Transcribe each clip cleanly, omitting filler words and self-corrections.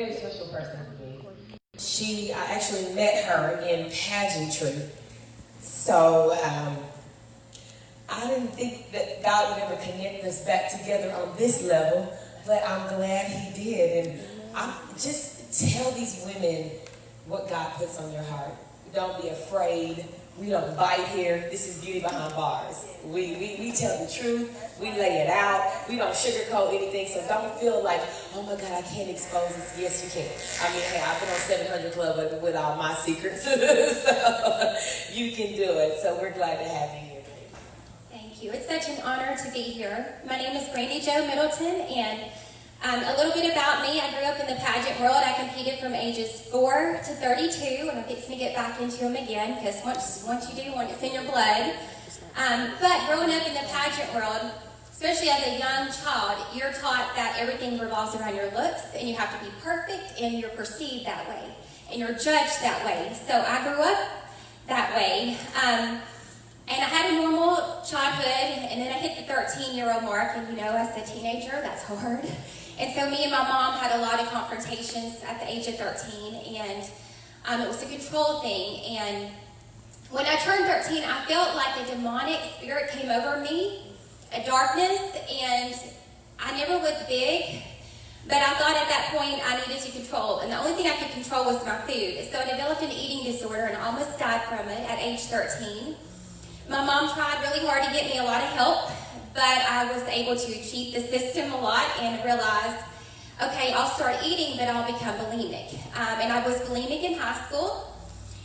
very special person to me. I actually met her in pageantry. So I didn't think that God would ever connect us back together on this level, but I'm glad He did. And I just tell these women what God puts on your heart. Don't be afraid. We don't bite here. This is beauty behind bars. We tell the truth. We lay it out. We don't sugarcoat anything. So don't feel like, oh my God, I can't expose this. Yes, you can. I mean, hey, I've been on 700 Club with all my secrets. So you can do it. So we're glad to have you here. Thank you. It's such an honor to be here. My name is Brandy Jo Middleton, and a little bit about me. I grew up in the pageant world. I competed from ages 4 to 32, and I'm fixing to get back into them again, because once you do one, it's in your blood. But growing up in the pageant world, especially as a young child, you're taught that everything revolves around your looks, and you have to be perfect, and you're perceived that way, and you're judged that way. So I grew up that way. And I had a normal childhood, and then I hit the 13-year-old mark, and as a teenager, that's hard. And so me and my mom had a lot of confrontations at the age of 13, and it was a control thing. And when I turned 13, I felt like a demonic spirit came over me, a darkness, and I never was big, but I thought at that point I needed to control, and the only thing I could control was my food. So I developed an eating disorder and almost died from it at age 13. My mom tried really hard to get me a lot of help, but I was able to cheat the system a lot and realize, okay, I'll start eating, but I'll become bulimic. And I was bulimic in high school.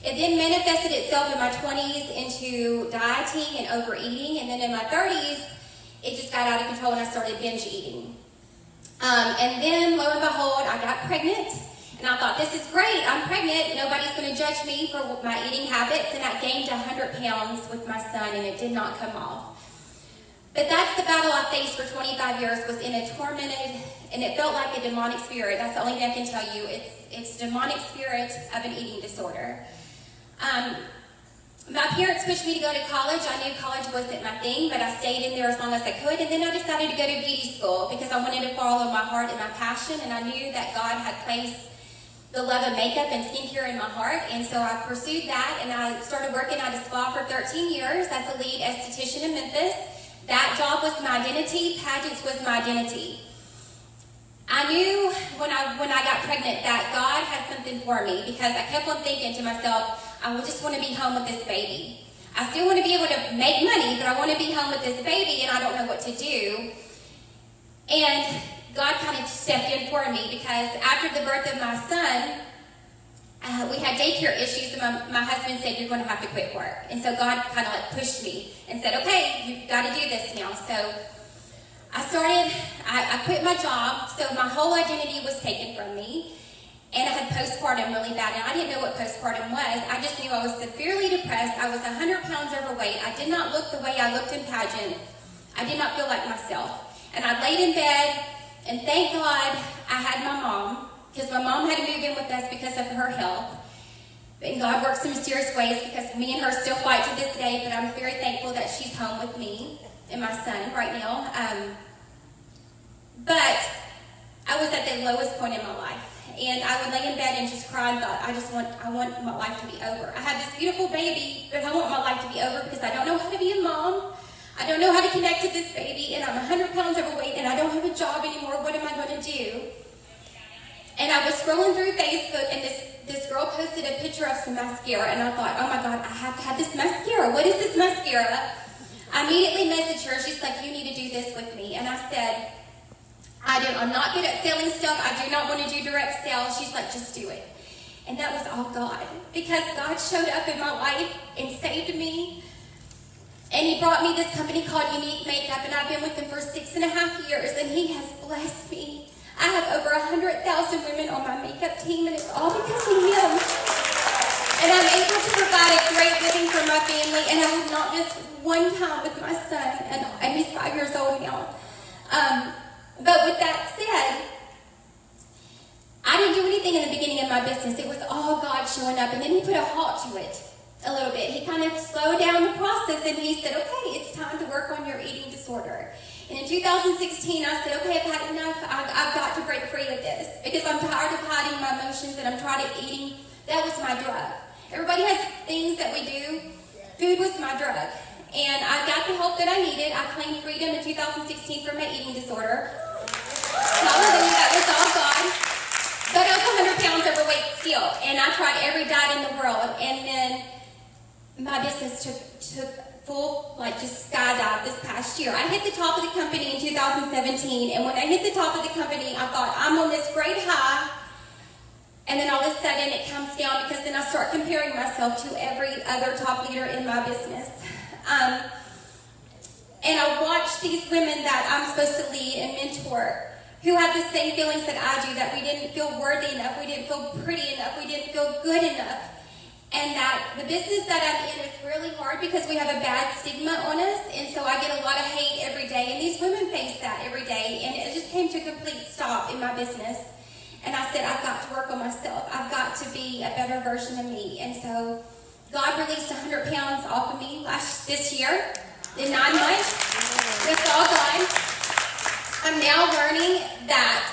It then manifested itself in my 20s into dieting and overeating, and then in my 30s, it just got out of control and I started binge eating. And then, lo and behold, I got pregnant. And I thought, this is great, I'm pregnant, nobody's going to judge me for my eating habits, and I gained 100 pounds with my son, and it did not come off. But that's the battle I faced for 25 years, was in a tormented, and it felt like a demonic spirit. That's the only thing I can tell you. It's demonic spirit of an eating disorder. My parents pushed me to go to college. I knew college wasn't my thing, but I stayed in there as long as I could, and then I decided to go to beauty school because I wanted to follow my heart and my passion, and I knew that God had placed the love of makeup and skincare in my heart, and so I pursued that, and I started working at a spa for 13 years as a lead esthetician in Memphis. That job was my identity. Pageants was my identity. I knew when I got pregnant that God had something for me, because I kept on thinking to myself, I just want to be home with this baby. I still want to be able to make money, but I want to be home with this baby, and I don't know what to do. And God kind of stepped in for me, because after the birth of my son, we had daycare issues, and my husband said, you're going to have to quit work. And so God kind of pushed me and said, okay, you've got to do this now. So I quit my job, so my whole identity was taken from me, and I had postpartum really bad, and I didn't know what postpartum was. I just knew I was severely depressed. I was 100 pounds overweight. I did not look the way I looked in pageants. I did not feel like myself. And I laid in bed, and thank God I had my mom, because my mom had to move in with us because of her health. And God works in mysterious ways, because me and her still fight to this day, but I'm very thankful that she's home with me and my son right now. But I was at the lowest point in my life. And I would lay in bed and just cry and thought, I want my life to be over. I have this beautiful baby, but I want my life to be over because I don't know how to be a mom. I don't know how to connect to this baby, and I'm 100 pounds overweight, and I don't have a job anymore. What am I going to do? And I was scrolling through Facebook, and this girl posted a picture of some mascara, and I thought, oh my God, I have to have this mascara. What is this mascara? I immediately messaged her. She's like, you need to do this with me. And I said, I'm not good at selling stuff. I do not want to do direct sales. She's like, just do it. And that was all God, because God showed up in my life and saved me. And He brought me this company called Unique Makeup, and I've been with Him for 6.5 years, and He has blessed me. I have over 100,000 women on my makeup team, and it's all because of Him. And I'm able to provide a great living for my family, and I have not missed one time with my son, and he's 5 years old now. But with that said, I didn't do anything in the beginning of my business. It was all God showing up, and then He put a halt to it a little bit. He kind of slowed down the process, and He said, okay, it's time to work on your eating disorder. And in 2016, I said, okay, I've had enough. I've got to break free of this, because I'm tired of hiding emotions and I'm tired of eating, that was my drug. Everybody has things that we do. Food was my drug. And I got the help that I needed. I claimed freedom in 2016 from my eating disorder. Hallelujah, that was all God. But I was 100 pounds overweight still. And I tried every diet in the world. And then my business took full, just skydive this past year. I hit the top of the company in 2017. And when I hit the top of the company, I thought, I'm on this great high. And then all of a sudden it comes down because then I start comparing myself to every other top leader in my business. And I watch these women that I'm supposed to lead and mentor who have the same feelings that I do, that we didn't feel worthy enough, we didn't feel pretty enough, we didn't feel good enough. And that the business that I'm in is really hard because we have a bad stigma on us, and so I get a lot of hate every day. And these women face that every day, and it just came to a complete stop in my business. And I said, I've got to work on myself. I've got to be a better version of me. And so God released 100 pounds off of me this year in 9 months. That's all God. I'm now learning that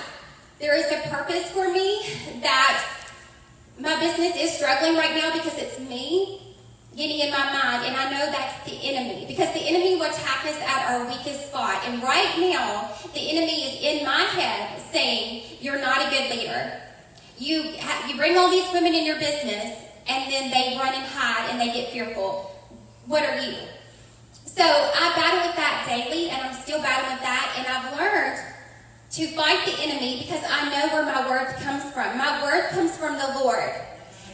there is a purpose for me, that my business is struggling right now because it's me getting in my mind, and I know that's the enemy, because the enemy will attack us at our weakest spot. And right now, the enemy is in my head saying, you're not a good leader. You bring all these women in your business, and then they run and hide, and they get fearful. What are you? So I battle with that daily, and I'm still battling with that, and I've learned to fight the enemy because I know where my worth comes from. My worth comes from the Lord.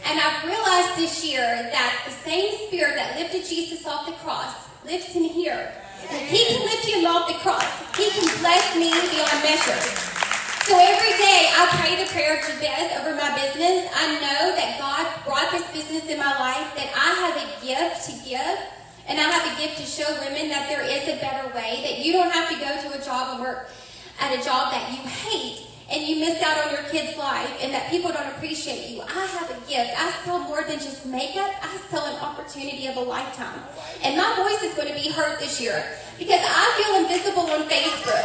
And I've realized this year that the same spirit that lifted Jesus off the cross lives in here. If he can lift him off the cross, he can bless me beyond measure. So every day I pray the prayer of Jabez over my business. I know that God brought this business in my life, that I have a gift to give, and I have a gift to show women that there is a better way, that you don't have to go to a job and work at a job that you hate and you miss out on your kid's life and that people don't appreciate you. I have a gift. I sell more than just makeup. I sell an opportunity of a lifetime. And my voice is going to be heard this year because I feel invisible on Facebook.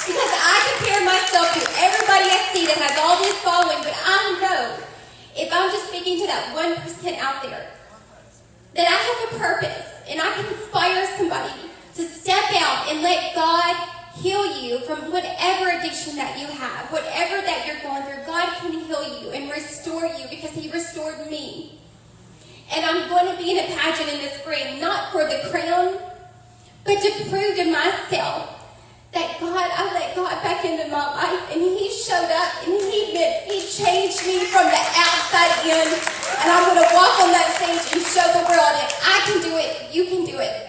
Because I compare myself to everybody I see that has all this following, but I know if I'm just speaking to that 1% out there, that I have a purpose and I can inspire somebody to step out and let God heal you from whatever addiction that you have, whatever that you're going through. God can heal you and restore you because he restored me. And I'm going to be in a pageant in the spring, not for the crown, but to prove to myself that I let God back into my life, and he showed up and he changed me from the outside in, and I'm going to walk on that stage and show the world that I can do it, you can do it.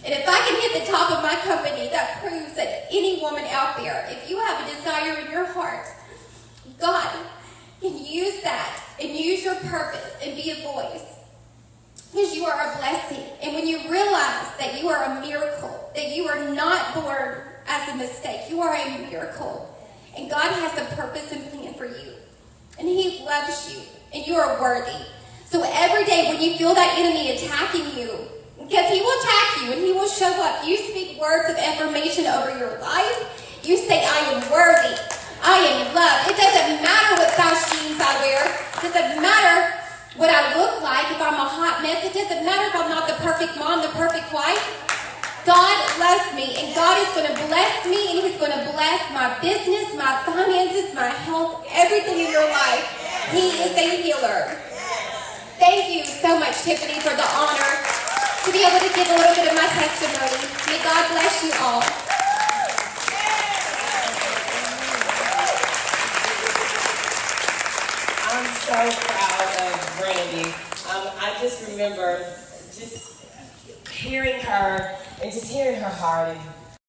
And if I can hit the top of my company, that proves that any woman out there, if you have a desire in your heart, God can use that and use your purpose and be a voice. Because you are a blessing. And when you realize that you are a miracle, that you are not born as a mistake, you are a miracle. And God has a purpose and plan for you. And he loves you. And you are worthy. So every day when you feel that enemy attacking you, because he will attack you and he will show up, you speak words of affirmation over your life. You say, I am worthy. I am loved. It doesn't matter what size jeans I wear. It doesn't matter what I look like, if I'm a hot mess. It doesn't matter if I'm not the perfect mom, the perfect wife. God loves me, and God is going to bless me, and he's going to bless my business, my finances, my health, everything in your life. He is a healer. Thank you so much, Tiffany, for the honor to be able to give a little bit of my testimony. May God bless you all. I'm so proud of Brandy. I just remember just hearing her and just hearing her heart and